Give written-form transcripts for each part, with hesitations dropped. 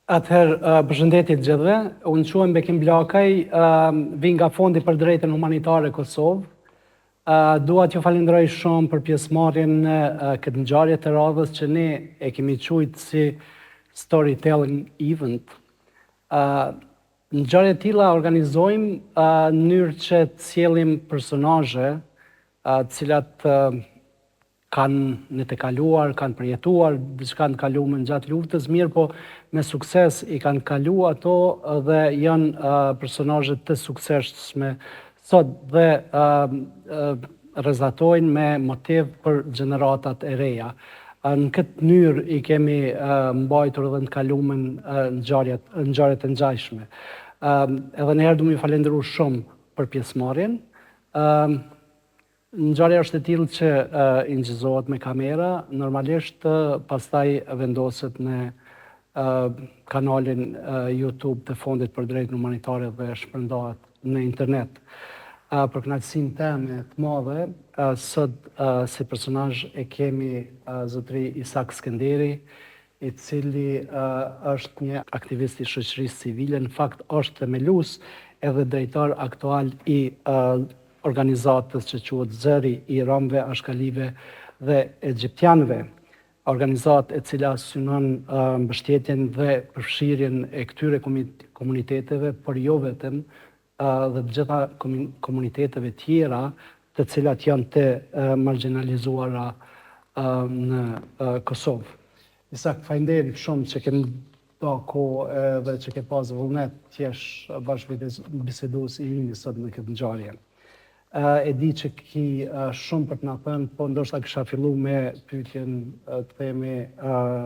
Atëherë, përshëndetje të gjithëve. Unë quhem Bekim Blakaj, vi nga Fondi për Drejtën Humanitare Kosovë. Dua t'ju falenderoj shumë për pjesëmarrjen në këtë ngjarje të radhës që ne e kemi quajtur si storytelling event. Ngjarje të tilla organizojmë në mënyrë që të sjellim personazhe të cilat kanë në të kaluar, kanë përjetuar, diçka në kaluar gjatë luftës, mirë po me sukses i kanë kalu ato dhe janë personazhe të suksesshme sot dhe rrezatojnë me motiv për gjeneratat e reja. Në këtë mënyrë i kemi mbajtur edhe në kalumen ngjarjet e ngjashme. Edhe një herë du më falenderu shumë për pjesëmarrjen. Ngjarja është e tillë që ingjizohet me kamera, normalisht pastaj vendoset në kanalin YouTube të Fondit për Drejtën Humanitare dhe shpërndahet në internet. Për kënaqësinë time të madhe, sot si personazh e kemi zotëri Isak Skënderi, i cili është një aktivist i shoqërisë civile, në fakt është themelues edhe drejtar aktual i organizatës që quhet Zëri i Romëve, Ashkalive dhe Egjiptianëve, organizatë e cila synon mbështetjen dhe përfshirjen e këtyre komuniteteve, por jo vetëm dhe të gjitha komuniteteve tjera të cilat janë të marginalizuara në Kosovë. Isak, faleminderit shumë që kemi pa kohë dhe që ke pas vullnet t'jesh bashkëbisedues i imi sot në këtë ngjarje. E di që ki shumë për të na thënë, po ndoshta kisha fillu me pyetjen të themi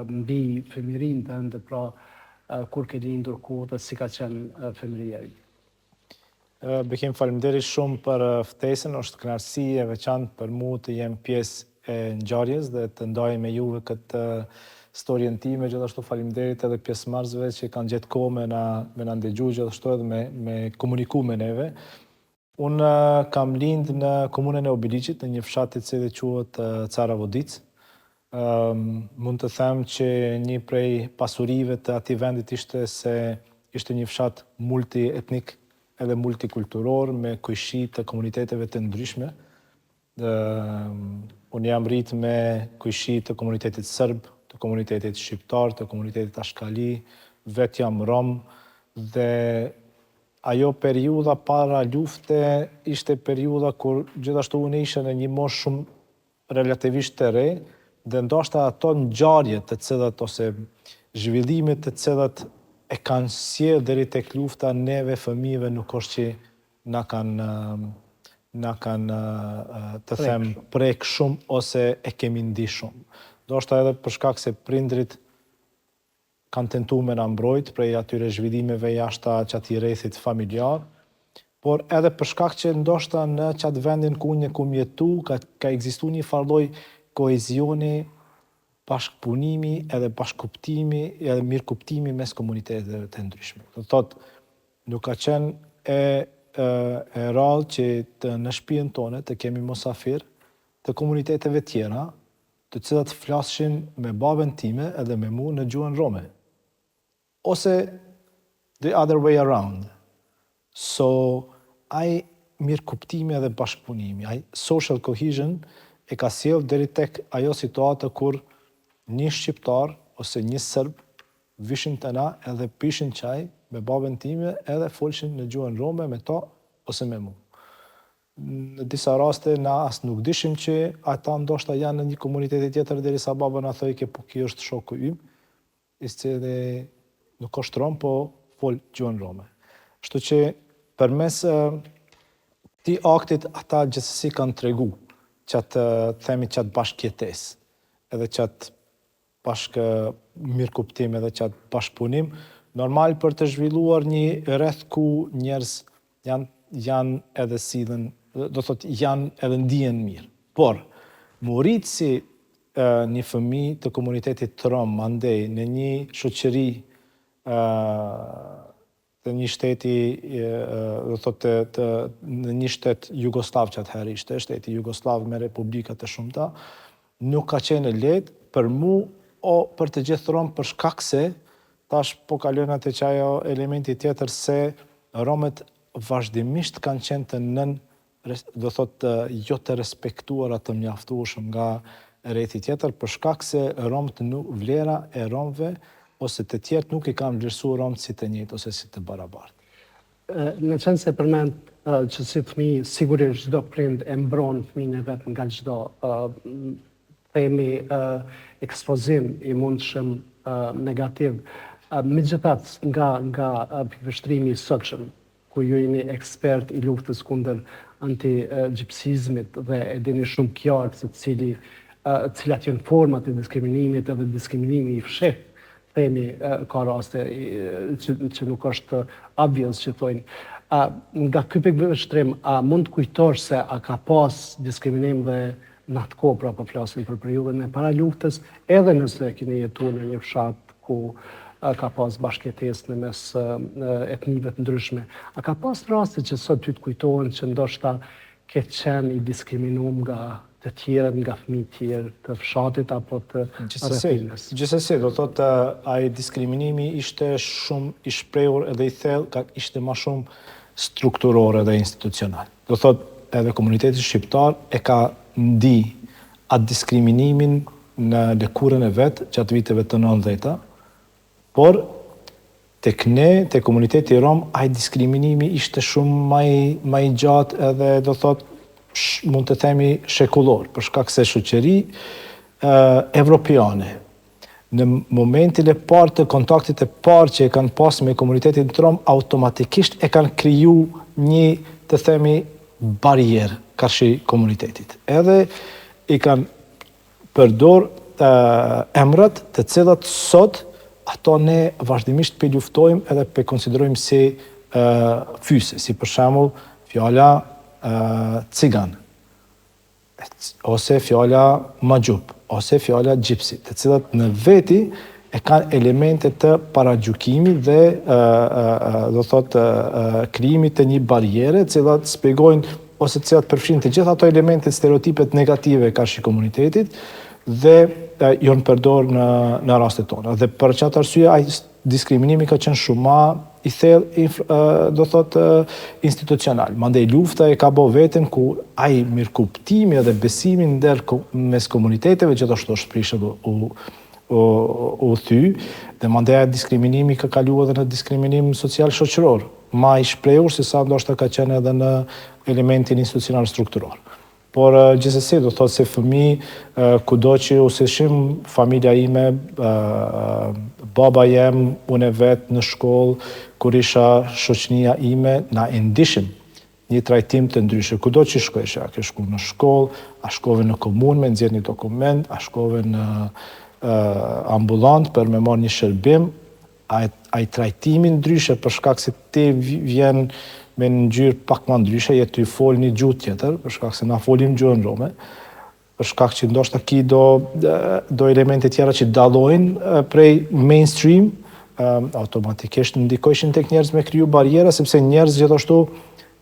mbi fëmijërinë tënde, pra kur ke lindur, ku dhe si ka qenë fëmijëria ime. Bekim, faleminderit shumë për ftesën, është kënaqësi e veçantë për mua të jem pjesë e ngjarjes dhe të ndaj me juve këtë storjen time, gjithashtu faleminderit edhe pjesëmarrësve që kanë gjetë kohë me na ndëgju, gjithashtu edhe me komuniku me neve. Unë kam lind në komunën e Obiliqit, në një fshat i cili quhet Cara Vodic. Mund të them që një prej pasurive të atij vendit ishte se ishte një fshat multietnik edhe multikulturor me kujshi të komuniteteve të ndryshme. Unë jam rrit me kujshi të komunitetit serb, të komunitetit shqiptar, të komunitetit ashkali, vet jam rom dhe ajo periudha para lufte ishte periudha kur gjithashtu unë isha në një moshë shumë relativisht të re dhe ndoshta ato ngjarje të cilat ose zhvillimet të cilat e kanë sjellë deri tek lufta neve fëmijëve nuk është që na kanë të them prek shumë ose e kemi ndi shumë. Ndoshta edhe për shkak se prindrit kanë tentu me na mbrojt prej atyre zhvillimeve jashta qati rrethit familjar, por edhe për shkak që ndoshta në qatë vendin ku unë kum jetu, ka ekzistu një farloj kohezioni, bashkëpunimi, edhe bashkëkuptimi, edhe mirëkuptimi mes komuniteteve të ndryshme. Do thotë, nuk ka qenë e rrallë që në shtëpinë tonë të kemi mosafir të komuniteteve tjera, të cilat flashin me babën time edhe me mu në gjuhën rome. Ose the other way around. So, ai mirëkuptimi edhe bashkëpunimi, ai social cohesion e ka sjellë deri tek ajo situatë kur një shqiptar ose një serb vishin të na edhe pishin çaj me babën time edhe folshin në gjuhën rome me to ose me mu. Në disa raste na as nuk dishim që ata ndoshta janë në një komunitet tjetër derisa baba na thoi që po ky është shoku im, i cili nuk është rom, po fol gjuhën rome. Kështu që përmes këtij aktit ata gjithsesi kanë tregu qatë bashkëjetesë, edhe qatë bashkë mirëkuptim edhe qatë bashkëpunim, normal për të zhvilluar një rreth ku njerëz janë edhe sillen, do thotë janë edhe ndihen mirë. Por mu rrit si një fëmijë të komunitetit rom andej në një shoqëri të një shteti, do thotë në një shtet jugoslav që atëherë ishte, shteti jugoslav me republika të shumta, nuk ka qenë lehtë për mu o për të gjithë rom për shkak se tash po kalojnë atë që ajo elementi tjetër se Romet vazhdimisht kanë qenë të do thotë jo të respektuara të mjaftueshëm nga rrethi tjetër, për shkak se vlera e Romëve ose të tjerët nuk i kanë vlerësuar Romët si të njëjtë ose si të barabartë. Në qenë se përmend që si fëmijë, sigurisht çdo prind e mbron fëmijën e vet nga çdo themi ekspozim i mundshëm negativ. Megjithatë, nga vështrimi i sotshëm, ku ju jeni ekspert i luftës kundër anti-gjipsizmit dhe e dini shumë qartë se cilat janë format e diskriminimit edhe diskriminimi i fshehtë, themi ka raste që nuk është obvious që thojnë. Nga ky pikëvështrim, a mund të kujtosh se a ka pas diskriminim dhe në atë kohë, pra po flasim për periudhën e para luftës, edhe nëse keni jetuar në një fshat ku ka pas bashkëjetesë në mes etnive të ndryshme. A ka pas raste që sot ty të kujtohen që ndoshta ke qenë i diskriminuar nga të tjerët, nga fëmijë të tjerë të fshatit apo të rrethinës? Gjithsesi, do thotë ai diskriminimi ishte shumë i shprehur edhe i thellë, ishte më shumë strukturor edhe institucional. Do thotë edhe komuniteti shqiptar e ka ndi atë diskriminimin në lëkurën e vet gjatë viteve të 90-ta, por tek ne, tek komuniteti rom, ai diskriminimi ishte shumë më i gjatë edhe do thotë mund të themi shekullor, për shkak se shoqëri evropiane në momentin e parë të kontaktit e parë që e kanë pas me komunitetin rom, automatikisht e kanë kriju një, të themi, barierë karshi komunitetit. Edhe i kanë përdor emrat të cilat sot ato ne vazhdimisht pe luftojmë edhe pe konsiderojmë si fyse, si për shembull fjala cigan, ose fjala magjup, ose fjala gjipsi, të cilat në veti e kanë elemente të paragjykimit dhe do thotë krijimit të një barriere, të cilat shpjegojnë ose të cilat përfshin të gjitha ato elemente stereotipet negative karshi komunitetit dhe janë përdor në rastet tona. Dhe për çfarë arsye ai diskriminimi ka qenë shumë më i thellë, do thotë institucional. Mandej lufta e ka bë veten ku ai mirëkuptimi dhe besimi ndër mes komuniteteve gjithashtu shprish u thy, dhe mandej diskriminimi ka kaluar edhe në diskriminim social shoqëror, më i shprehur se sa ndoshta ka qenë edhe në elementin institucional strukturor. Por gjithsesi do thotë se fëmijë kudo që useshim familja ime, baba jem, unë vetë në shkollë, kur isha shoqënia ime, na e ndishim një trajtim të ndryshe. Kudo që shkojsh, a ke shku në shkollë, a shkove në komunë me nxjerr një dokument, a shkove në ambulant për me marrë një shërbim, ai trajtimi ndryshe për shkak se ti vjen me një ngjyrë pak më ndryshe, jetë të fol një gjuhë tjetër, për shkak se na folim gjuhën rome, për shkak që ndoshta ki do elemente tjera që dallojnë prej mainstream, automatikisht ndikojshin tek njerëz me kriju barriera, sepse njerëz gjithashtu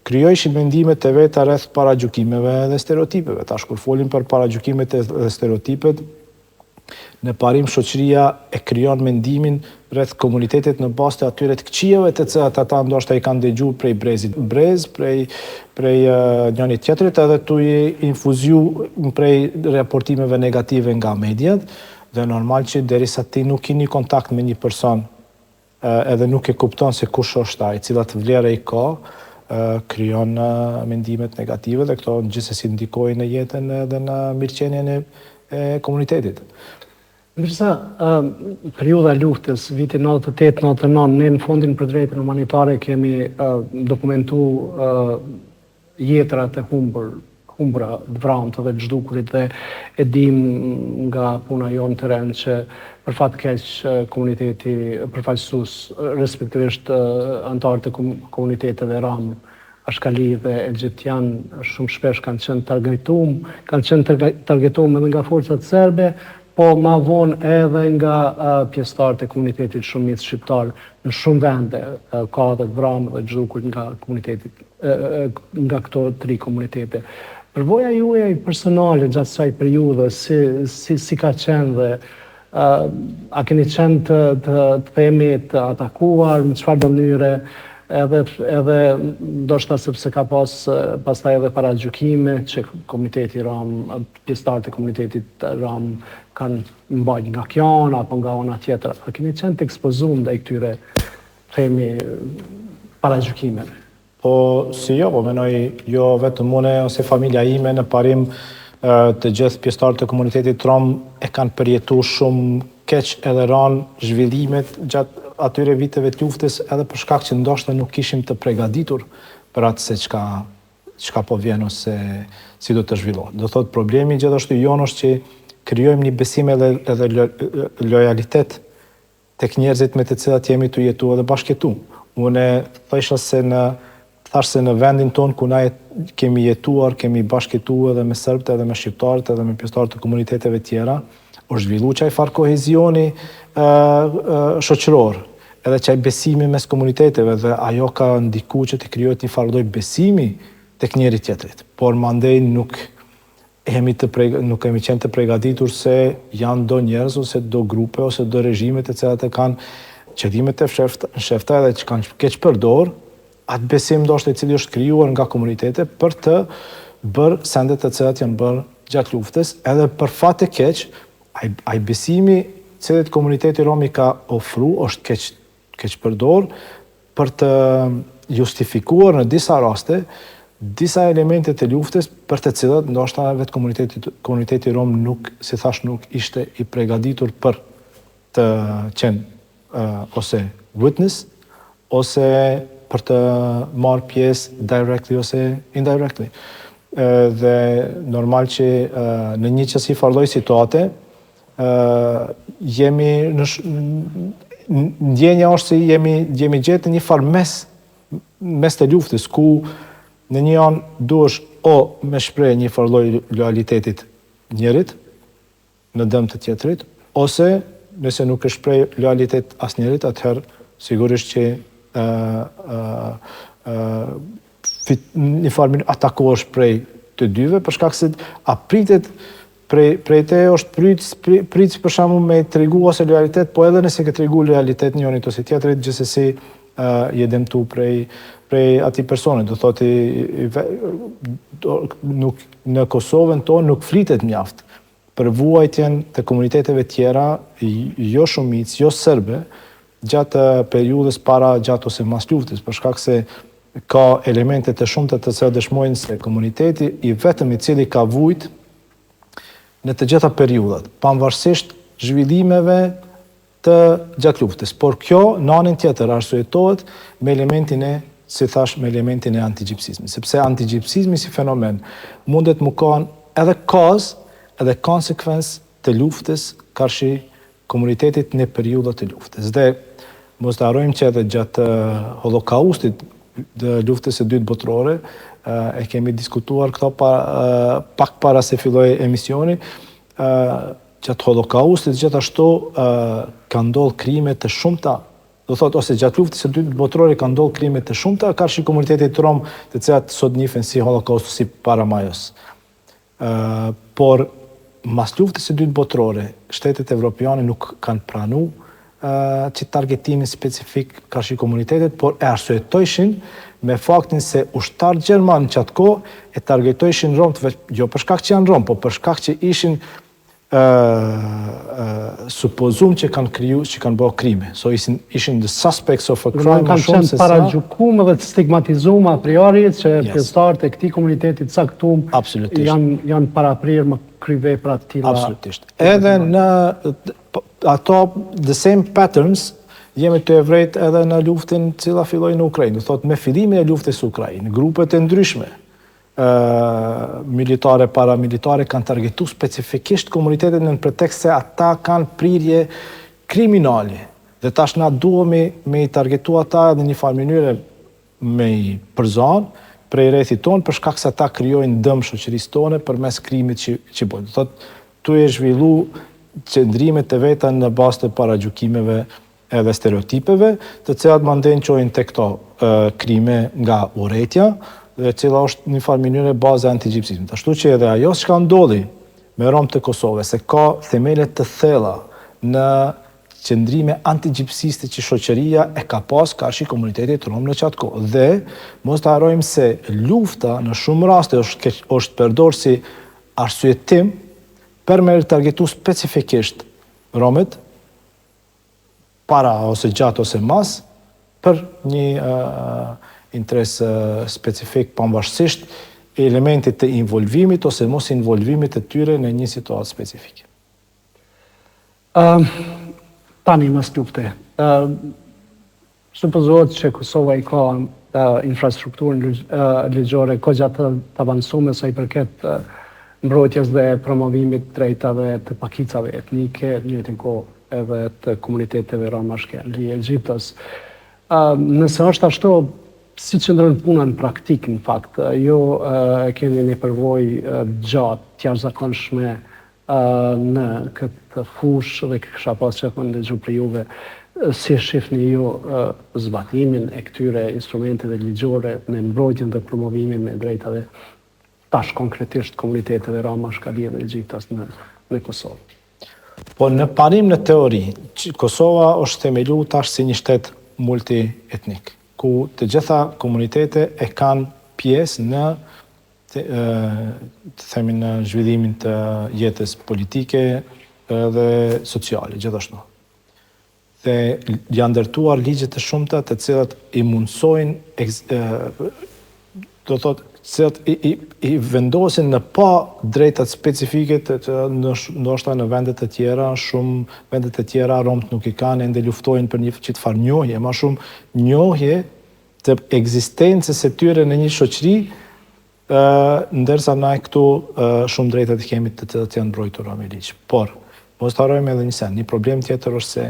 krijojshin mendimet e veta rreth paragjykimeve dhe stereotipeve. Tash kur folim për paragjykimet dhe stereotipet, në parim shoqëria e krijon mendimin rreth komunitetit në bazë të atyre të këqijave të cilat ata ndoshta i kanë dëgjuar prej brezit brez, prej njëri tjetrit, edhe tu i infuziu prej raportimeve negative nga mediat, dhe normal që derisa ti nuk keni kontakt me një person edhe nuk e kupton se kush është ai, cilat vlera i ka, krijon mendimet negative dhe këto gjithsesi ndikojnë në jetën edhe në mirëqenien e komunitetit. Ndërsa periudha e luftës, vitin 98-99, ne në Fondin për Drejtën Humanitare kemi dokumentuar jetrat e humbura të vrarë dhe të zhdukurit, dhe e dim nga puna jonë të rënd që për fat keq komuniteti përfaqësues, respektivisht anëtarët e komuniteteve ram, ashkali dhe egjiptian, shumë shpesh kanë qenë targetuar edhe nga forcat serbe, po ma vonë edhe nga pjesëtarët e komunitetit shumicë shqiptar në shumë vende, ka dhe të vrarë dhe të zhdukur nga komunitetit, nga këto 3 komunitete. Përvoja juaj personale gjatë kësaj periudhe, si ka qenë dhe A keni qenë të themi të atakuar, në çfarë do mënyre, edhe ndoshta sepse ka pastaj edhe paragjykime që komuniteti rom, pjesëtarët e komunitetit rom kanë mbajtur nga kjo anë apo nga ana tjetër. A keni qenë të ekspozuar ndaj këtyre themi paragjykimeve? Po, si jo, po menoj jo vetëm une ose familja ime në parim të gjithë pjesëtarët e komunitetit rom e kanë përjetuar shumë keq edhe ranë zhvillimet gjatë atyre viteve të luftës edhe për shkak që ndoshta nuk ishim të përgatitur për atë se çka po vjen ose si do të zhvillohet. Do thotë problemi gjithashtu jonë është që krijojmë një besim edhe lojalitet tek njerëzit me të cilat jemi të jetuar dhe bashkëtu. Unë thosha se në vendin tonë ku na kemi jetuar, kemi bashkëtuar edhe me serbët, edhe me shqiptarët, edhe me pjesëtarët të komuniteteve tjera, është zhvillu qaj farë kohezioni shoqëror, edhe qaj besimi mes komuniteteve dhe ajo ka ndiku që të krijohet një farë lloj besimi tek njëri tjetrit. Por mandej nuk kemi qenë të përgatitur se janë do njerëz ose do grupe ose do regjime të cilat e kanë qëllimet e fshehta edhe që kanë keq përdor atë besim ndoshta i cili është krijuar nga komunitete për të bërë sendet të cilat janë bërë gjatë luftës, edhe për fat të keq, ai besimi cilit komuniteti rom i ka ofru është keq përdor për të justifikuar në disa raste disa elemente të luftës për të cilat ndoshta vetë komuniteti rom nuk ishte i përgatitur për të qenë ose witness ose për të marrë pjesë directly ose indirectly. Dhe normal që në një qësi farloj situate, ndjenja është si jemi gjetë një farë mes të luftës, ku në një anë duhesh o me shpreh një farloj lojalitetit njerit në dëm të tjetrit, ose nëse nuk e shpreh lojalitet as njerit, atëherë sigurisht që një farë atakohesh prej të dyve, për shkak se apritet prej te është prit për shembull me tregu ose lojalitet, po edhe nëse ke tregu lojalitet njërit ose tjetrit, gjithsesi je dëmtu prej atij personi. Do thotë në Kosovën tonë nuk flitet mjaft për vuajtjen të komuniteteve tjera, jo shumicë, jo serbe, gjatë periudhës para, gjatë ose mas luftës, për shkak se ka elemente të shumta të cilat dëshmojnë se komuniteti i vetëm i cili ka vujt në të gjitha periudhat, pavarësisht zhvillimeve të gjatë luftës. Por kjo në anën tjetër arsyetohet me elementin me elementin e antigjipsizmit, sepse antigjipsizmi si fenomen mundet mu kanë edhe kazë edhe konsekuencë të luftës karshi komunitetit në periudhat të luftës. Dhe mos të harrojmë që edhe gjatë holokaustit dhe luftës së dytë botërore, e kemi diskutuar këto pak para se filloi emisioni, gjatë holokaustit gjithashtu ka ndodhur krime të shumta, do thotë ose gjatë luftës së dytë botërore ka ndodhur krime të shumta karshi komunitetit rom, të cilat sot njihen si holokausti si Paramajos. Por mas luftës së dytë botërore, shtetet evropiane nuk kanë pranuar që targetimin specifik karshi komunitetit, por e arsyetojshin me faktin se ushtarët gjerman që atë kohë e targetojshin romët, jo për shkak që janë romë, po për shkak që ishin supozum që kanë bërë krime. So ishin the suspects of a crime. Kanë qenë paragjykuar dhe stigmatizuar a priori që pjesëtarët e këtij komuniteti caktuar janë paraprirë me kryvepra të tilla. Absolutisht. Edhe në ato the same patterns jemi të evrejt edhe në luftën cila filloi në Ukrainë. Do thotë me fillimin e luftës së Ukrainës, grupet e ndryshme militare, paramilitare kanë targetu specifikisht komunitetet në pretekst se ata kanë prirje kriminale. Dhe tash na duhemi me i targetu ata edhe një farë mënyre me i përzan prej rrethit tonë për shkak se ata krijojnë dëm shoqërisë tonë përmes krimit që bojnë. Do thotë tu e zhvillu qëndrimet të veta në bazë të paragjykimeve edhe stereotipeve, të cilat mandej çojnë tek këto krime nga urrëtia, dhe cila është një farë mënyrë baze antigjipsizmit. Ashtu që edhe ajo çka ndodhi me romët e Kosovës, se ka themele të thella në qëndrime antigjipsiste që shoqëria e ka pas karshi komunitetit rom në qatë kohë. Dhe mos të harrojmë se lufta në shumë raste është përdorur si arsyetim për me targetu specifikisht romet, para ose gjatë ose mas, për një interes specifik pavarësisht elementit të involvimit ose mos involvimit të tyre në një situatë specifike. Tani mas lufte. Supozohet që Kosova i ka infrastrukturën ligjore kogja të avancume sa i përket mbrojtjes dhe promovimit drejtave të pakicave etnike, njëjtën kohë edhe të komuniteteve romashke në Egjiptos. Nëse është ashtu, si qëndron puna në praktik, në fakt, jo keni një përvojë gjatë, të jashtëzakonshme në këtë fush dhe kësha pas që kënë dëgju për juve, si shifni ju zbatimin e këtyre instrumenteve ligjore në mbrojtjen dhe promovimin me drejtave tash konkretisht komuniteteve romashka dhe Egjiptos në Kosovë. Po në parim në teori, Kosova është themelu tash si një shtet multietnik, ku të gjitha komunitete e kanë pjesë në të themin në zhvillimin të jetës politike dhe sociale, gjithashtu. Dhe janë ndërtuar ligje të shumta të cilat i mundsojnë, do thotë, cilat i vendosin në pa drejtat specifike të ndoshta në vendet të tjera, shumë vendet të tjera romt nuk i kanë, ende luftojnë për një qitë farë njohje, ma shumë njohje të ekzistencës e tyre në një shoqëri, ndërsa na këtu shumë drejtat i kemi të cilat janë mbrojtura me ligj. Por, mos të harrojmë edhe një sen, një problem tjetër është se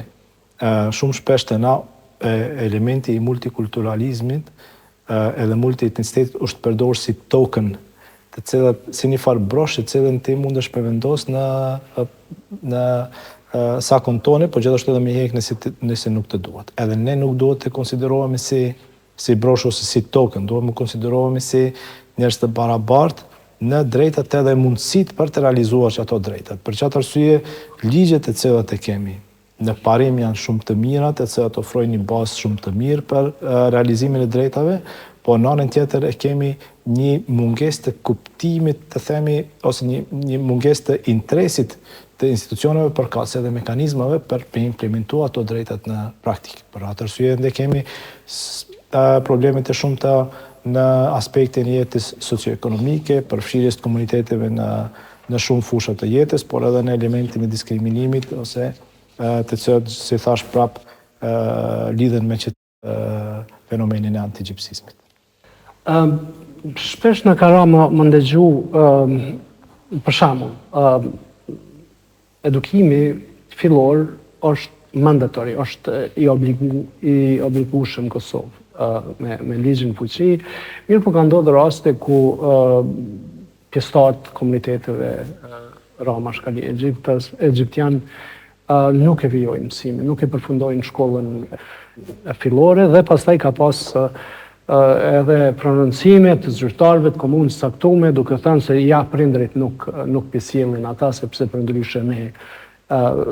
shumë shpesh të na elementi i multikulturalizmit edhe multietnicitetit është përdorur si token, të cilat si një farë brosh, të cilën ti mundesh me vendos në sakon tone, po gjithashtu edhe me hek nëse nuk të duhet. Edhe ne nuk duhet të konsiderohemi si brosh ose si token, duhet të konsiderohemi si njerëz të barabartë në drejtat edhe mundësit për të realizuar që ato drejtat. Për qatë arsye, ligjet e cilat e kemi në parim janë shumë të mira, të cilat ofrojnë një bazë shumë të mirë për realizimin e drejtave, po në anën tjetër e kemi një mungesë të kuptimit, të themi, ose një mungesë të interesit të institucioneve përkatëse dhe mekanizmave për implementu ato drejtat në praktikë. Për atë arsye ne kemi probleme të shumta në aspektin e jetës socioekonomike, përfshirjes të komuniteteve në shumë fusha të jetës, por edhe në elementin e diskriminimit, ose të cilat, si thash prap, lidhen me fenomenin e antigjipsizmit. Shpesh në ka ra më ndëgju, për shembull, edukimi fillor është mandatori, është i obligueshëm në Kosovë me ligjin fuqi, mirë po ka ndodhur raste ku pjesëtarët komuniteteve romashka në Egjiptian nuk e vijojnë mësimin, nuk e përfundojnë shkollën fillore dhe pastaj ka pas edhe prononcime të zyrtarëve të komunës saktume, duke thënë se ja prindrit nuk pjesjellin ata sepse përndryshe ne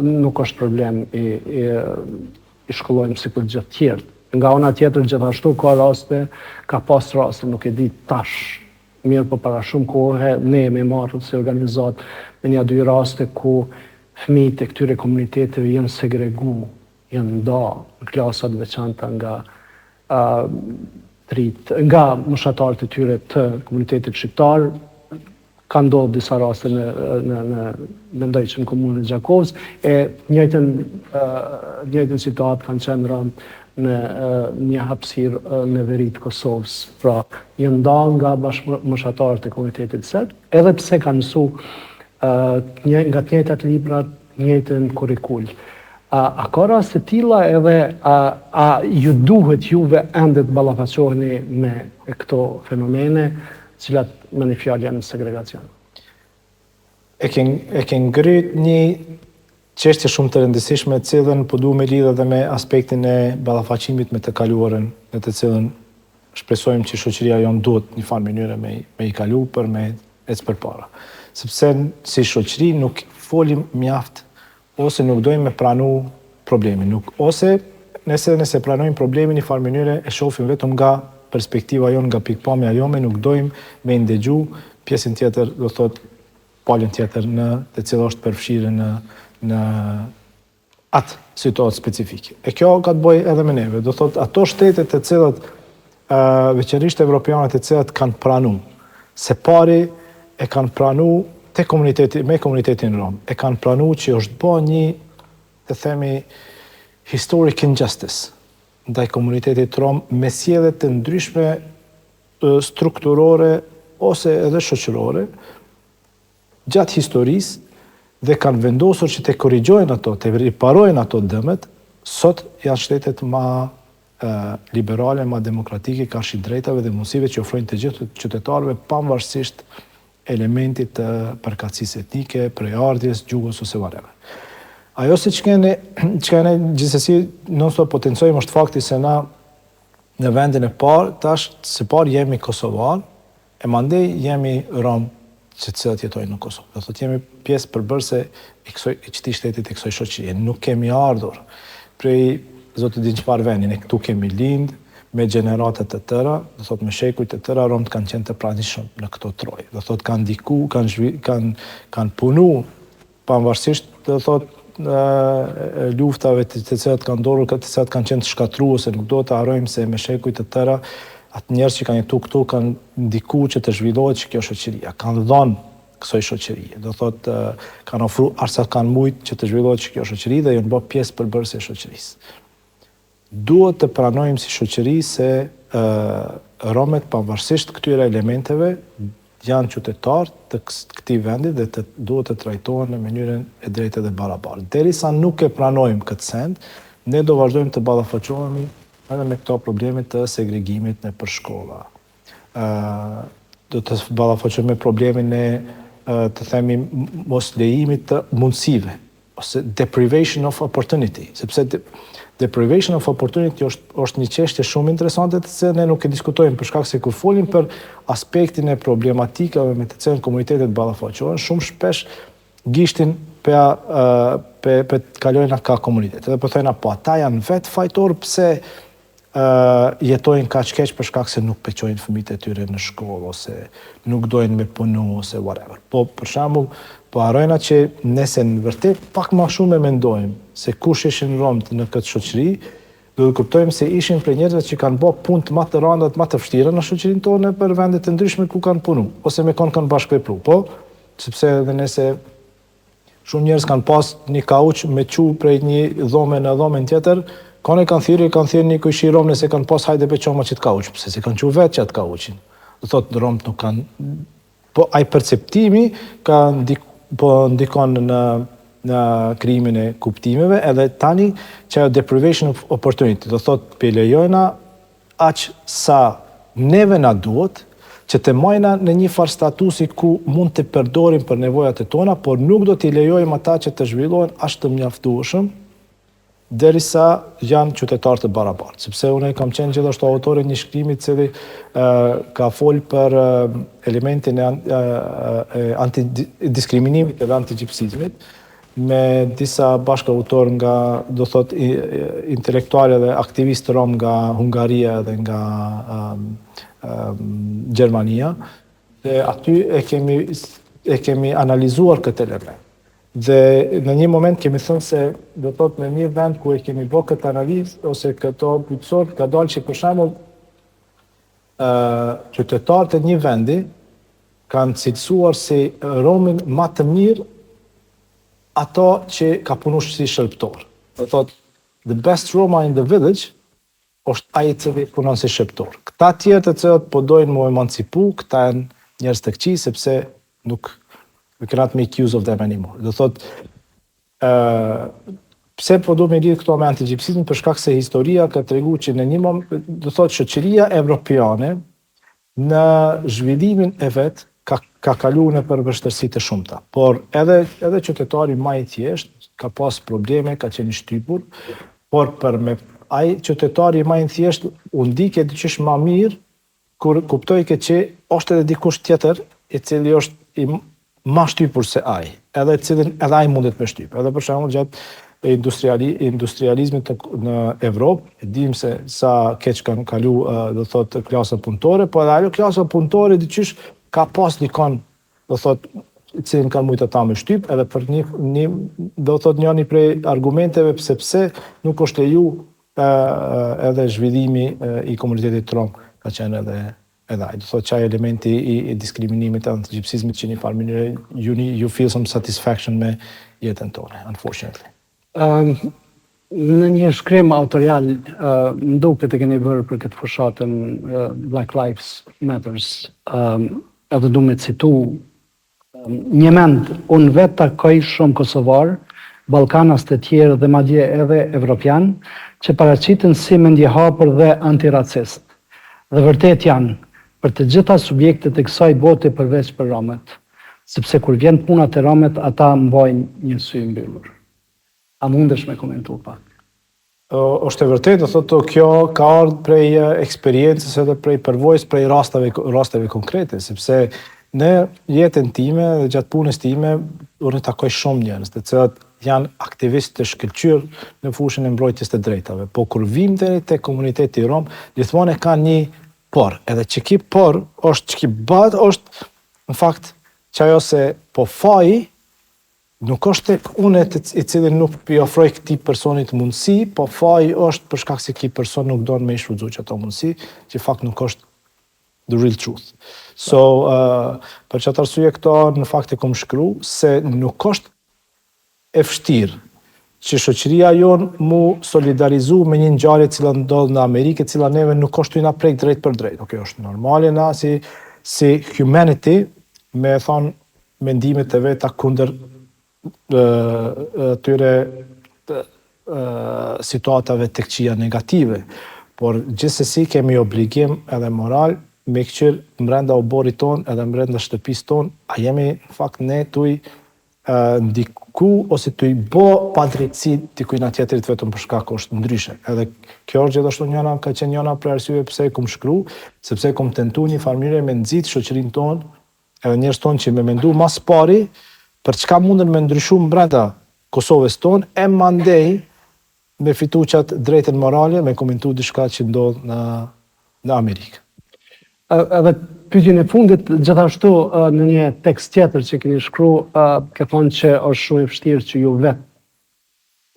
nuk është problem i shkollojmë si për gjithë tjerë. Nga ona tjetër gjithashtu ka pas raste, nuk e di tash, mirë po para shumë kohë, ne jemi marrë si organizat me një dy raste ku fëmijët e këtyre komuniteteve janë segregu, janë nda në klasat veçanta nga moshatarët e tyre të komunitetit shqiptar. Ka ndodhur disa raste mendoj që në komunën e Gjakovës, e njëjtën situatë kanë qenë në një hapësirë në veri të Kosovës. Pra, janë nda nga bashkëmoshatarët e komunitetit serb, edhe pse kanë mësu nga të njëjtat librat, njëjtën kurrikull. A ka raste tilla edhe a ju duhet juve ende të ballafaqoheni me këto fenomene, cilat me një fjalë janë segregacion? E ke ngrit një çështje shumë të rëndësishme, të cilën po duhet me lidhë edhe me aspektin e ballafaqimit me të kaluarën, në të cilën shpresojmë që shoqëria jonë duhet një farë mënyre me i kalu për me ecë përpara. Sepse si shoqëri nuk folim mjaft ose nuk dojmë me pranu problemin. Ose nëse pranojmë problemin një farë mënyre e shohim vetëm nga perspektiva jonë, nga pikpamja jone, nuk dojmë me ndëgju pjesën tjetër, do thot palën tjetër të cilë është përfshirë në atë situatë specifike. E kjo ka të bëjë edhe me neve. Do thot ato shtetet të cilat veçanërisht evropiane të cilat kanë pranu, se pari e kanë pranu me komunitetin rom, e kanë pranu që është bë një, të themi, historic injustice ndaj komunitetit rom me sjellje të ndryshme strukturore ose edhe shoqërore gjatë historisë dhe kanë vendosur që të korrigjojnë ato, të riparojnë ato dëmet, sot janë shtetet ma liberale, ma demokratike, karshi drejtave dhe mundësive që ofrojnë të gjithë qytetarëve pavarësisht elementit të përkatësisë etnike, prejardhjes, gjuhës ose whatever. Ajo se që kene gjithsesi non-stop potencojmë është fakti se na në vendin e parë, tash se parë jemi Kosovar, e mandej jemi Rom që cilat jetojnë në Kosovë. Do thotë jemi pjesë përbërëse e këtij shtetit e kësaj shoqërie. Nuk kemi ardhur prej zotë di çfarë vendi, ne këtu kemi lind me gjeneratet të tëra, do thotë me shekujt të tëra, Romt kanë qenë të pranishëm në këto troje. Do thotë kanë ndiku, kanë punu pavarësisht, do thotë luftave të cilat kanë ndodhur, të cilat kanë qenë të shkatruese, nuk do të harrojmë se me shekujt të tëra atë njerëz që kanë jetu këtu kanë ndikuar që të zhvillohet kjo shoqëria, kanë dhënë kësaj shoqërie. Do thotë kanë ofruar arsa kanë mujt që të zhvillohet kjo shoqëri dhe janë bërë pjesë përbërëse e shoqërisë. Duhet të pranojmë si shoqëri se romet pavarësisht këtyre elementeve janë qytetarë të këtij vendi dhe duhet të trajtohen në mënyrën e drejtë dhe barabartë. Derisa nuk e pranojmë këtë send, ne do vazhdojmë të ballafaqohemi edhe me këto probleme të segregimit nëpër shkolla. Do të ballafaqohemi me problemin e të themi mos lejimit të mundësive ose deprivation of opportunity, sepse deprivation of opportunity është një çështje shumë interesante të cilën ne nuk e diskutojmë për shkak se kur folim për aspektin e problematikave me të cilën komunitetet ballafaqohen, shumë shpesh gishtin pe kalojnë ka komunitet. Edhe po thojnë po ata janë vetë fajtor pse jetojnë kaq keq për shkak se nuk peqojnë fëmijët e tyre në shkollë ose nuk dojnë me punu ose whatever. Po për shembull, po harrojna që nëse në vërtet pak më shumë e mendojmë se kush ishin romt në këtë shoqëri, do të kuptojmë se ishin prej njerëzve që kanë bërë punë më të rënda, më të vështira në shoqërinë tonë për vende të ndryshme ku kanë punu ose me kanë bashkëvepruar. Po, sepse edhe nëse shumë njerëz kanë pas një kauç me çu prej një dhome në dhomen tjetër, kanë thirrë një kush i rom nëse kanë pas hajde be çoma çit kauç, pse se kanë çu vetë çat kauçin. Do thotë romt nuk kanë, po ai perceptimi ka ndikon në krijimin e kuptimeve, edhe tani që deprivation of opportunity, do thotë pe lejojna aq sa neve na duhet që të majna në një farë statusi ku mund të përdorim për nevojat e tona, por nuk do t'i lejojmë ata që të zhvillohen as të mjaftueshëm derisa janë qytetarë të barabartë. Sepse unë kam qenë gjithashtu autori një shkrimi i cili ka fol për elementin e antidiskriminimit dhe antigjipsizmit me disa bashkëautor nga, do thot, intelektuale dhe aktivistë rom nga Hungaria dhe nga Gjermania. Dhe aty e kemi analizuar këtë element. Dhe në një moment kemi thënë se do thot me një vend ku e kemi bërë këtë analizë ose këto pyetësor ka dalë që për shembull qytetarët e një vendi kanë cilësuar si romin më të mirë ato që ka punuar si shërbëtor. Do thot the best Roma in the village është ai i cili punon si shërbëtor. Këta tjerë të cilët po dojnë mu emancipu, këta janë njerëz të këqij sepse nuk we cannot make use of them anymore. Do thot, pse po do me lidh këto me antigjipsizmin, për shkak se historia ka tregu që në një moment, do thot, shoqëria evropiane në zhvillimin e vet ka kaluar nëpër vështirësi të shumta. Por edhe qytetari më i thjeshtë ka pas probleme, ka qenë i shtypur, por për me ai qytetari më i thjeshtë u ndike diçish më mirë kur kuptoi që është edhe dikush tjetër i cili është ma shtypur se ai, edhe cilin edhe ai mundet me shtyp. Edhe për shembull gjatë industrializmit në Evropë, e dim se sa keq kanë kalu, do thot, klasa punëtore, po edhe ajo klasa punëtore dyqysh ka pas dikon, do thot, cilin kanë mujtë ata me shtyp, edhe për do thot njëri prej argumenteve pse nuk është leju edhe zhvillimi i komunitetit rom ka qenë edhe ai. Do thot qaj elementi i diskriminimit, antigjipsizmit që një farë mënyrë you feel some satisfaction me jetën tonë, unfortunately. Në një shkrim autorial, më duket e keni bërë për këtë fushatën Black Lives Matters, edhe du me citu, një mend, unë vetë takoj shumë Kosovar, Ballkanas të tjerë dhe madje edhe Evropian, që paraqiten si mendje hapur dhe antiracist. Dhe vërtet janë për të gjitha subjektet e kësaj bote përveç për romet, sepse kur vjen puna te romet, ata mbajnë një sy mbyllur. A mundesh me komentu pak? Është e vërtet, do thotë kjo ka ardhur prej eksperiencës edhe prej përvojës, prej rasteve konkrete, sepse në jetën time dhe gjatë punës time unë takoj shumë njerëz, të cilët janë aktivistë të shkëlqyer në fushën e mbrojtjes të drejtave. Po kur vim deri te komuniteti rom, gjithmonë ka një por, edhe që ki por është që ki bëhet është në fakt që ajo se po faji nuk është tek unë i cili nuk i ofroj këtij personit mundësi, po faji është për shkak se ky person nuk don me i shfrytzuar ato mundësi, që fakt nuk është the real truth. So, për çfarë arsye këto në fakt e kam shkruar se nuk është e vështirë që shoqëria jonë mu solidarizu me një ngjarje cila ndodh në Amerikë, cila neve nuk është na prek drejt për drejt. Okej, është normale na si humanity me thon mendimet e veta kundër tyre situatave tek qia negative, por gjithsesi kemi obligim edhe moral me këqyr mbrenda oborit ton edhe mbrenda shtëpisë ton, a jemi në fakt ne tuj ndiku ose të i bo padrejtësi dikujt tjetrit vetëm për shkak është ndryshe. Edhe kjo është gjithashtu ka qenë njëra prej arsyeve pse e kam shkruar, sepse kam tentuar një farë mënyre me nxit shoqërinë tonë, edhe njerëz tonë që me mendu mas pari për çka munden me ndryshu brenda Kosovës tonë, e mandej me fitu qatë drejtën morale, me komentu diçka që ndodh në Amerikë. Edhe pyetjen e fundit, gjithashtu në një tekst tjetër që keni shkruar, ke thonë që është shumë e vështirë që ju vetë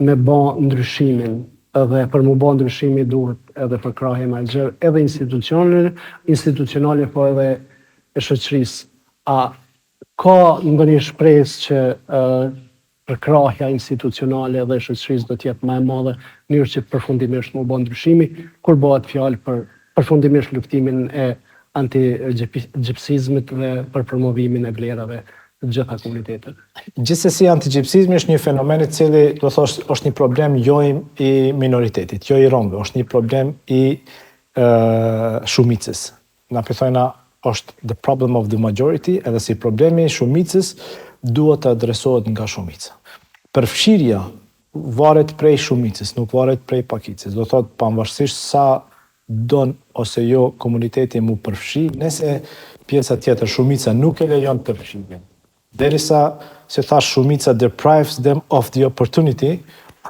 me bë ndryshimin, edhe për mu bë ndryshimi duhet edhe përkrahje më e gjerë, edhe institucionale, po edhe e shoqërisë. A ka ndonjë shpresë që përkrahja institucionale dhe shoqërisë do të jetë më e madhe në mënyrë që përfundimisht mu bë ndryshimi, kur bëhet fjalë për përfundimisht luftimin e antigjipsizmit dhe për promovimin e vlerave të gjitha komunitetet. Gjithsesi antigjipsizmi është një fenomen i cili do thosh është një problem jo i minoritetit, jo i romëve, është një problem i shumicës. Na thojna është the problem of the majority, edhe si problemi i shumicës duhet të adresohet nga shumica. Përfshirja varet prej shumicës, nuk varet prej pakicës. Do thotë pavarësisht sa don ose jo komuniteti mu përfshi, nëse pjesa tjetër shumica nuk e lejon përfshirjen. Derisa se thash shumica deprives them of the opportunity,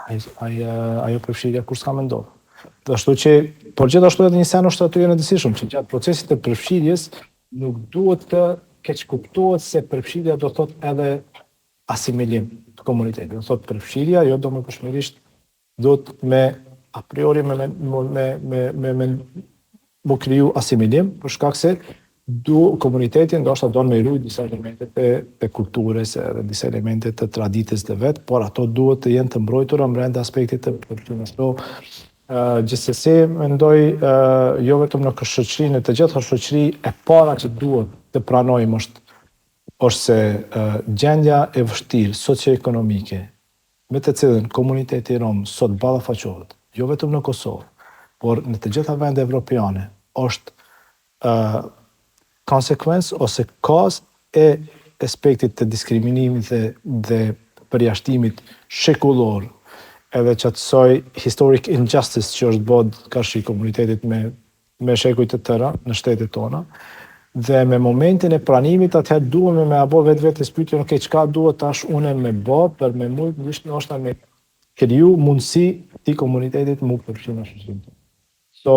ajo përfshirja kur s'ka me ndodhur. Por gjithashtu edhe një sen është aty e rëndësishëm që gjatë procesit të përfshirjes nuk duhet të keq kuptohet se përfshirja do thot edhe asimilim të komunitetit. Do thot përfshirja jo do më përshmirisht do të me a priori me kriju asimilim, për shkak se komuniteti ndoshta don me ruajt disa elemente të kulturës edhe disa elemente të traditës të vet, por ato duhet të jenë të mbrojtura brenda aspektit të përfshirjes. Gjithsesi mendoj jo vetëm në shoqërinë, të gjitha shoqëri e para që duhet të pranojmë është se gjendja e vështirë socioekonomike me të cilën komuniteti rom sot ballafaqohet, jo vetëm në Kosovë, por në të gjitha vendet evropiane, është konsekuencë ose kazë e aspektit të diskriminimit dhe përjashtimit shekullor, edhe që atësoj historic injustice që është bod kërshi komunitetit me shekujt të tëra në shtetet tona, Dhe me momentin e pranimit, atëherë duhemi me abo vetë pyetjen, okay, çka duhet tash unë me bë për me ndoshta me kriju mundësi ti komunitetit mu përfshi në shoqërinë. So,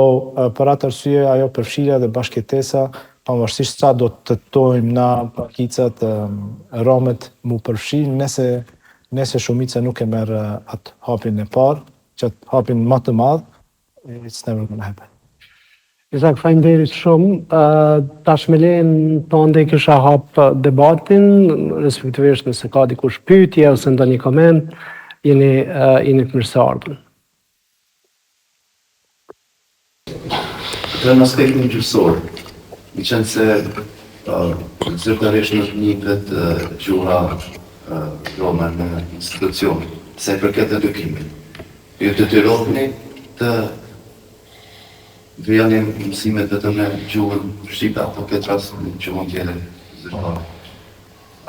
për atë arsye, ajo përfshirja dhe bashkëtesa, pavarësisht sa do të tojmë na pakicat romet mu përfshi, nëse shumica nuk e merr atë hapin e parë, që atë hapin më të madh, it's never gonna happen. Isak, faleminderit shumë. Tash me lejen tënde kisha hap debatin, respektivisht nëse ka dikush pyetje ose ndonjë koment, jeni të mirëseardhur. Në aspektin gjyqësor, mi qenë se zyrtarisht në njëpet gjura roma në institucion, se përket edukimit. Ju të tyrohni të vjenin mësimet vetëm në gjuhën shqipe, apo këtë rast në gjuhën tjere zyrtare.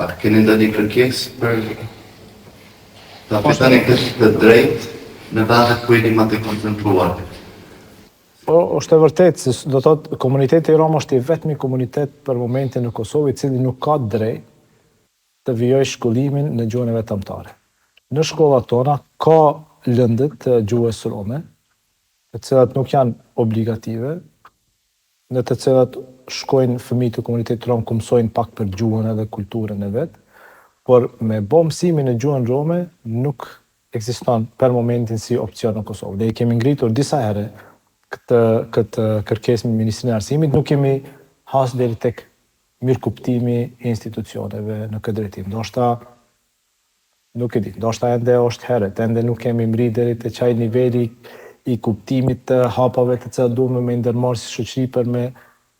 A keni ndonjë kërkesë për të fitoni këtë drejt në vendet ku jeni më të koncentruar? Po, është e vërtet, se do thotë komuniteti i Rom është i vetmi komunitet për momentin në Kosovë i cili nuk ka drejt të vijojë shkollimin në gjuhën e vet kombëtare. Në shkollat tona ka lëndët të gjuhës rome, të cilat nuk janë obligative, në të cilat shkojnë fëmijët të komunitetit rom ku mësojnë pak për gjuhën edhe kulturën e vet, por me bë mësimin e gjuhën rome nuk ekziston për momentin si opcion në Kosovë. Dhe i kemi ngritur disa herë këtë kërkesë me Ministrinë e Arsimit, nuk kemi hasë deri tek mirëkuptimi i institucioneve në këtë drejtim. Ndoshta nuk e di, ndoshta ende është herët, ende nuk kemi mri deri te çaj niveli i kuptimit të hapave të cilat duhet me ndërmarrë si shoqëri për me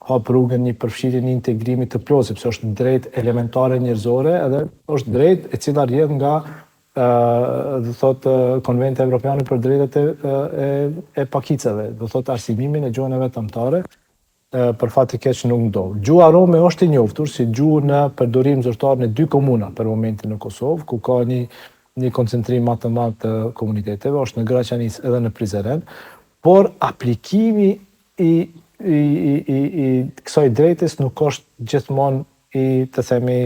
hap rrugën një përfshirje një integrimi të plotë, sepse është drejt elementare njerëzore edhe është drejt e cila rrjedh nga do thotë Konventi Evropian për drejtat e pakicave, do thotë arsimimin e gjuhën e vet kombëtare, për fat të keq nuk ndodh. Gjuha rome është e njohur si gjuhë në përdorim zyrtar në 2 komuna për momentin në Kosovë, ku ka një koncentrim më të madh të komuniteteve, është në Graçanis edhe në Prizren, por aplikimi i kësaj drejtës nuk është gjithmonë i të themi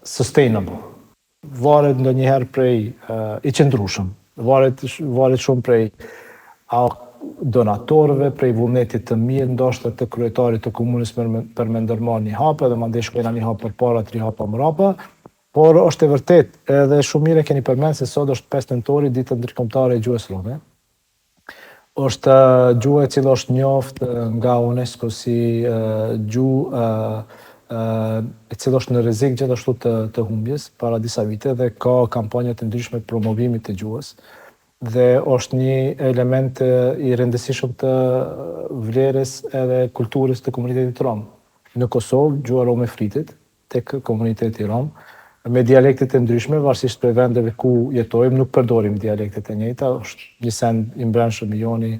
sustainable. Varet ndonjëherë prej i qëndrueshëm, varet shumë prej donatorëve, prej vullnetit të mirë, ndoshta të kryetarit të komunës për me ndërmarrë një hap, edhe mandej shkojnë një hap përpara, 3 hapa mrapa, por është e vërtet, edhe shumë mirë keni përmend se sot është 5 nëntori, ditë ndërkombëtare e gjuhës rome. Është gjuhë e cila është njohur nga UNESCO si gjuhë e cila është në rrezik gjithashtu të humbjes para disa vite dhe ka kampanja të ndryshme promovimit të gjuhës dhe është një element i rëndësishëm të vlerës edhe kulturës të komunitetit rom. Në Kosovë gjuha rome fritet tek komuniteti rom me dialektet e ndryshme, varësisht prej vendeve ku jetojmë, nuk përdorim dialektet e njëjta, është një send i mbrëmshëm i joni,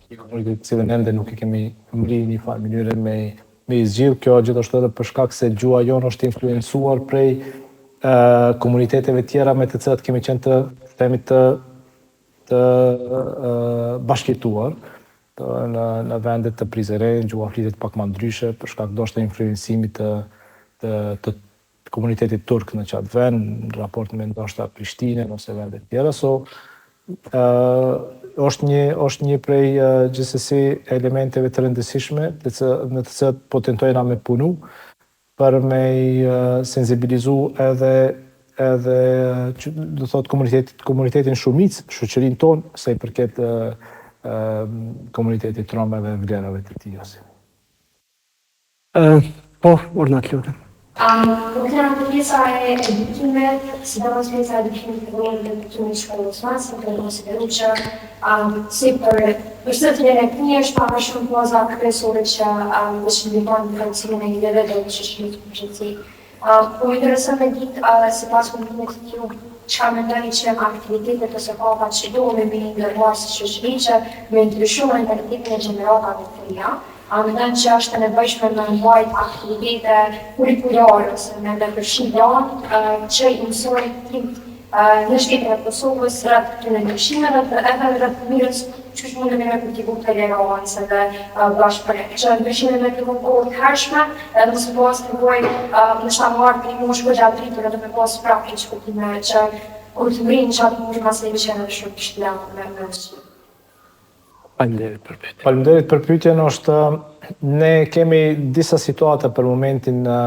një komunitet të cilën ende nuk i kemi mri një farë mënyre me i zgjidh. Kjo gjithashtu edhe për shkak se gjuha jonë është influencuar prej komuniteteve tjera me të cilat kemi qenë të bashkëtuar në vendet të Prizren, gjuha flitet pak më ndryshe për shkak ndoshta influencimit të komunitetit turk në qatë vend, në raport me ndoshta Prishtinën ose vendet tjera, është një prej gjithsesi elementeve të rëndësishme në të cilat po tentojna me punu për me sensibilizu edhe do thot komunitetin shumicë, shoqërinë tonë sa i përket komunitetit rom dhe vlerave të tij. Po, urdhërat lutem. Po kena të pjesa e edukimit, sidomos pjesa e edukimit të vogël dhe edukimit shkollës mase, për konsideru që si për përshtatjen e fëmijësh pa shumë poza kryesore që dëshmojnë ndërcimin e ideve dhe shoqërisë përgjithësi. Po më intereson me ditë sipas komunitimit të ju, çka mendoni që aktivitetet ose hapa që duhen me ndërmarrë si shoqëri që me ndryshuar mentalitetin e gjeneratave të reja. Mendon që është e nevojshme me mbajt aktivitete kurikulare ose me përfshi që i mësojnë në shtetin e Kosovës rreth këtyre ndryshimeve edhe rreth mënyrës që mundemi me kultivu tolerancë dhe bashkëpunim. Që ndryshimet me këto kohë të hershme, edhe së pas të vojnë në shtamarë për një moshë gjatë rritur edhe me pas praktikë shkutime që kur të mrinë që atë mundë masë që në shumë kështëllanë me mësë. Faleminderit për pyetje. Faleminderit për pyetjen. Ne kemi disa situata për momentin në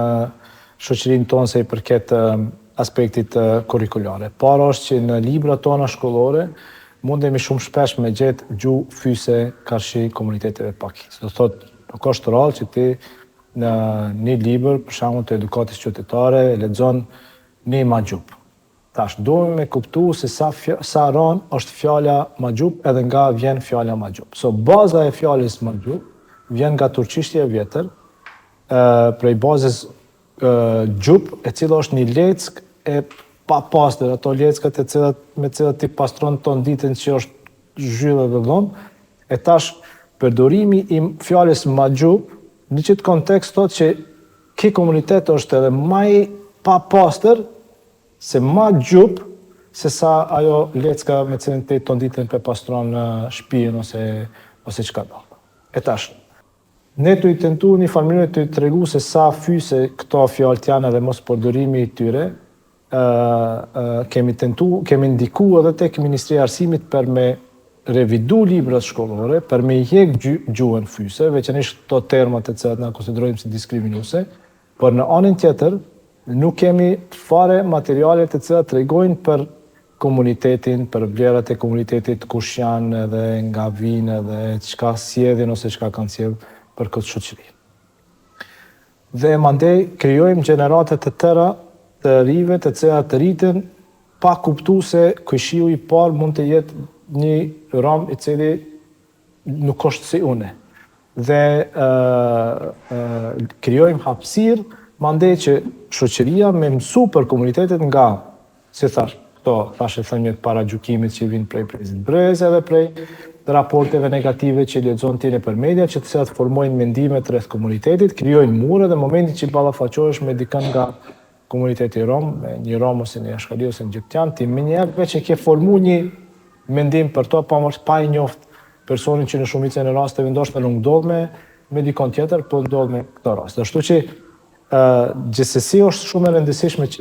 shoqërinë tonë se i përket aspektit kurrikulare. Para është që në librat tona shkollore mundemi shumë shpesh me gjetë gjuhë fyse karshi komuniteteve pakisë. Do thotë, nuk është rrallë që ti në një libër, për shembull të edukatës qytetare, e lexon një maxhup. Tash, duhem me kuptu se sa ran është fjala maxhup edhe nga vjen fjala maxhup. Baza e fjalës maxhup vjen nga turqishtja e vjetër, prej bazës gjup, e cila është një leckë e pa pastër, ato leckat me cilat ti pastron ton ditën që është zhyllë dhe dhomë, e tash përdorimi i fjalës maxhup në qëtë kontekst thotë që ki komunitet është edhe maj pa pastër se ma gjup se sa ajo lecka me cilën ti ton ditën pe pastron në shtëpinë ose çka do. E tash, ne të i tentu një farmënyrë të i tregu se sa fyse këto fjalët janë edhe mos përdorimi i tyre, kemi ndiku edhe tek Ministria e Arsimit për me revidu librat shkollore, për me hjek gjuhën fyse, veçanërisht këto termat e cilat na konsiderojmë si diskriminuese, por në anën tjetër nuk kemi fare materialet e cilat tregojnë për komunitetin, për vlerat e komunitetit, kush janë edhe nga vinë edhe çka sjellin ose çka kanë sjell për këtë shoqëri. Dhe mandej krijojmë gjenerata të tëra të rive të cilat të rriten pa kuptu se këshillu i parë mund të jetë një rom i cili nuk është si une. Dhe krijojmë hapësirë mandej që shoqëria me mësu për komunitetet nga, si thash, thashe thënjët para gjukimit që vinë prej prezit brez edhe prej raporteve negative që lexon tine për media, që të cilat formojnë mendimet rreth komunitetit, krijojnë mure dhe momentin që ballafaqohesh me dikën nga komuniteti rom, me një rom ose një ashkali ose një gjiptian, ti me njerë veç e ke formu një mendim për to, pa i njoft personin që në shumicën e rasteve ndoshta nuk ndodh me dikon tjetër, po ndodh me këto raste. Ashtu që gjithsesi është shumë e rëndësishme që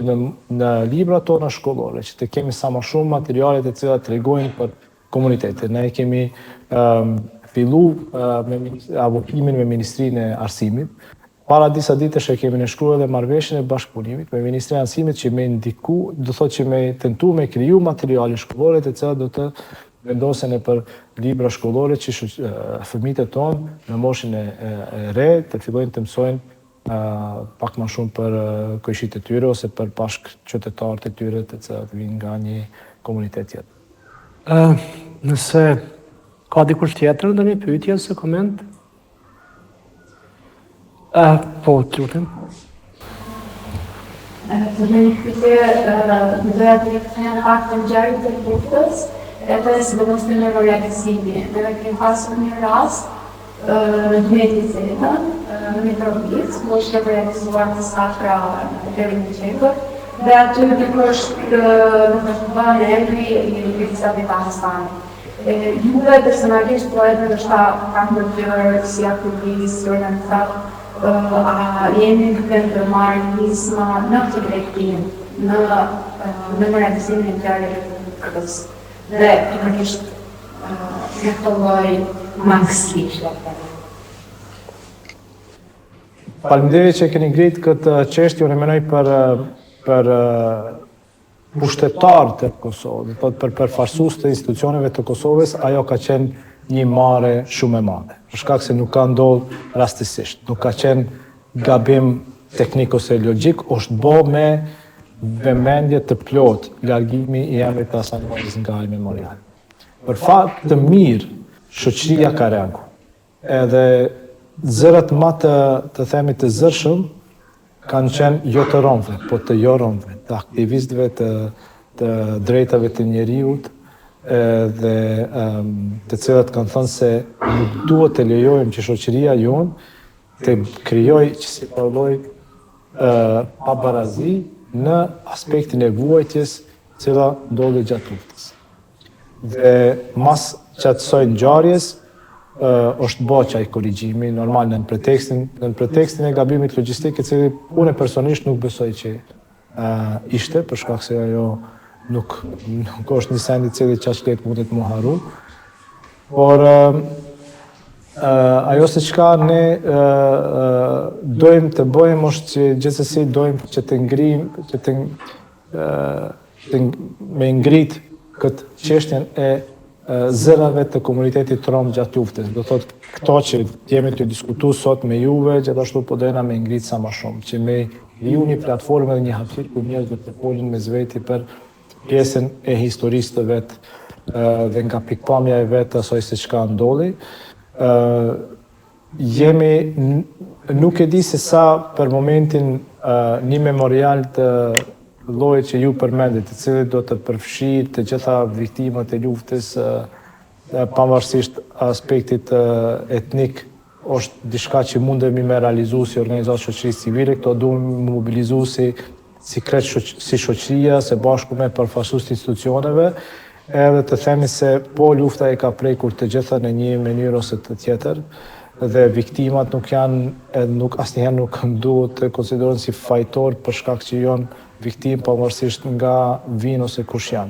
në librat tona shkollore, që të kemi sa më shumë materialet e cilat tregojnë për komunitetin. Ne kemi fillu avokimin me Ministrinë e Arsimit. Para disa ditësh e kemi nënshkruar edhe marrëveshjen e bashkëpunimit me Ministrinë e Arsimit që me ndiku, do thotë që me tentu me kriju materiale shkollore të cilat do të vendosen e për libra shkollore që fëmijët e tonë në moshën e re të fillojnë të mësojnë pak më shumë për kojshit e tyre ose për bashk qytetarët e tyre të cilat vinë nga një komunitet tjetër. Nëse ka dikush tjetër ndonjë pyetje ose koment? Po, të lutem. Të një pyetje, më doja të një pak të ngjarjet të luftës, edhe sidomos në reaksimi. Ne kemi pasur një rast në 2020 në Mitrovic, ku është realizuar në sakra në deri në qepër, dhe aty dikush në bërë emri i Ljubica Pakistani. Juve personalisht po edhe ndoshta kanë ndërhyrë si aktivist, si organizator, a jeni duke të marrë nisma në këtë drejtim në realizimin e ngjarjeve të luftës dhe pikërisht në këtë lloj maksimisht. Faleminderit që keni ngritë këtë çështje, unë mendoj për pushtetarët e Kosovës, për përfaqësues të institucioneve të Kosovës, ajo ka qenë një marrë shumë e madhe. Për shkak se nuk ka ndodhur rastisisht, nuk ka qenë gabim teknik ose logjik, është bë me vëmendje të plot largimi i emrit të Hasan Muhajdis nga ai memorial. Për fat të mirë, shoqëria ka reaguar. Edhe zërat më të themi të zërshëm kanë qenë jo të romëve, po të jo romëve, të aktivistëve të drejtave të njeriut dhe të cilat kanë thënë se nuk duhet të lejojmë që shoqëria jonë të krijojë që si parlaj pabarazi në aspektin e vuajtjes cila ndodhi gjatë luftës. Dhe mas qatësoj ngjarjes, është bërë qaj korrigjimi, normal në pretekstin e gabimit logjistik, i cili unë personisht nuk besoj që ishte, për shkak se ajo nuk është një send i cili qaq lehtë mundet mu harru. Por ajo se çka ne dojmë të bëjmë është që gjithsesi dojmë që të ngrijmë, me ngrit këtë çështjen e zërave të komunitetit rom gjatë luftës. Do thotë këto që jemi të diskutu sot me juve, gjithashtu po dojna me ngrit sa më shumë, që me ju një platformë dhe një hapësirë ku njerëzit të folin me zveti për pjesën e historisë të vetë dhe nga pikpamja e vetë asoj se çka ndodhi. Nuk e di se sa për momentin një memorial të llojit që ju përmendit, i cili do të përfshijë të gjitha viktimat e luftës, pavarësisht aspektit etnik, është diçka që mundemi me realizu si organizatë shoqërisë civile, këto duhem mobilizu si shoqëria, se bashku me përfaqësues të institucioneve, edhe të themi se po lufta e ka prekur të gjitha në një mënyrë ose të tjetër, dhe viktimat nuk asnjëherë nuk duhet të konsiderohen si fajtor për shkak që janë viktim pavarësisht nga vinë ose kush janë.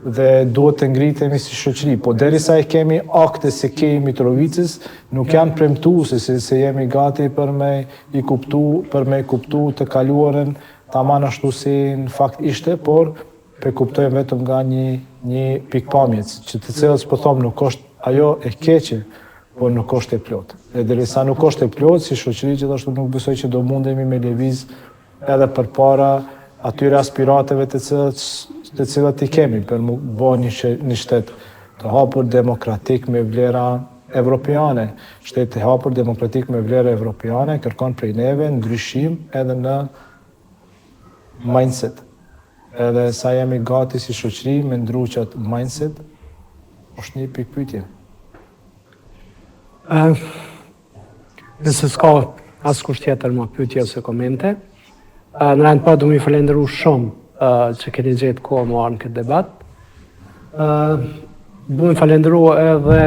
Dhe duhet të ngritemi si shoqëri, po derisa e kemi akte se kej Mitrovicës, nuk janë premtuese se jemi gati për me kuptu të kaluarën taman ashtu si në fakt ishte, por pe kuptojmë vetëm nga një pikpamje, që të cilës po them nuk është ajo e keqe, por nuk është e plot. E derisa nuk është e plot, si shoqëri gjithashtu nuk besoj që do mundemi me lëviz edhe përpara atyre aspirateve të cilat i kemi për mu bërë një shtet të hapur demokratik me vlera evropiane. Shteti i hapur demokratik me vlera evropiane kërkon prej neve ndryshim edhe në mindset. Edhe sa jemi gati si shoqëri me ndru qatë mindset, është një pikpyetje. Nëse s'ka askush tjetër më pyetje ose komente, në rand pa du mi falenderu shumë që keni gjetë kohë më arë në këtë debat. Du mi falenderu edhe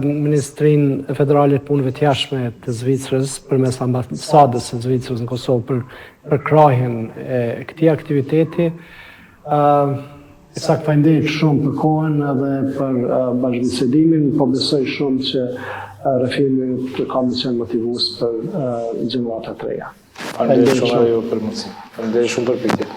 Ministrinë Federale të Punëve të Jashtme të Zvicrës përmes ambasadës së Zvicrës në Kosovë për krahjen e këtij aktiviteti. Sakt falenderit shumë për kohën edhe për bashkëbisedimin, po besoj shumë që rrëfimi të ka më qenë motivues për gjenerata të reja. Faleminderit shumë për mundësi. Faleminderit shumë për pyetje.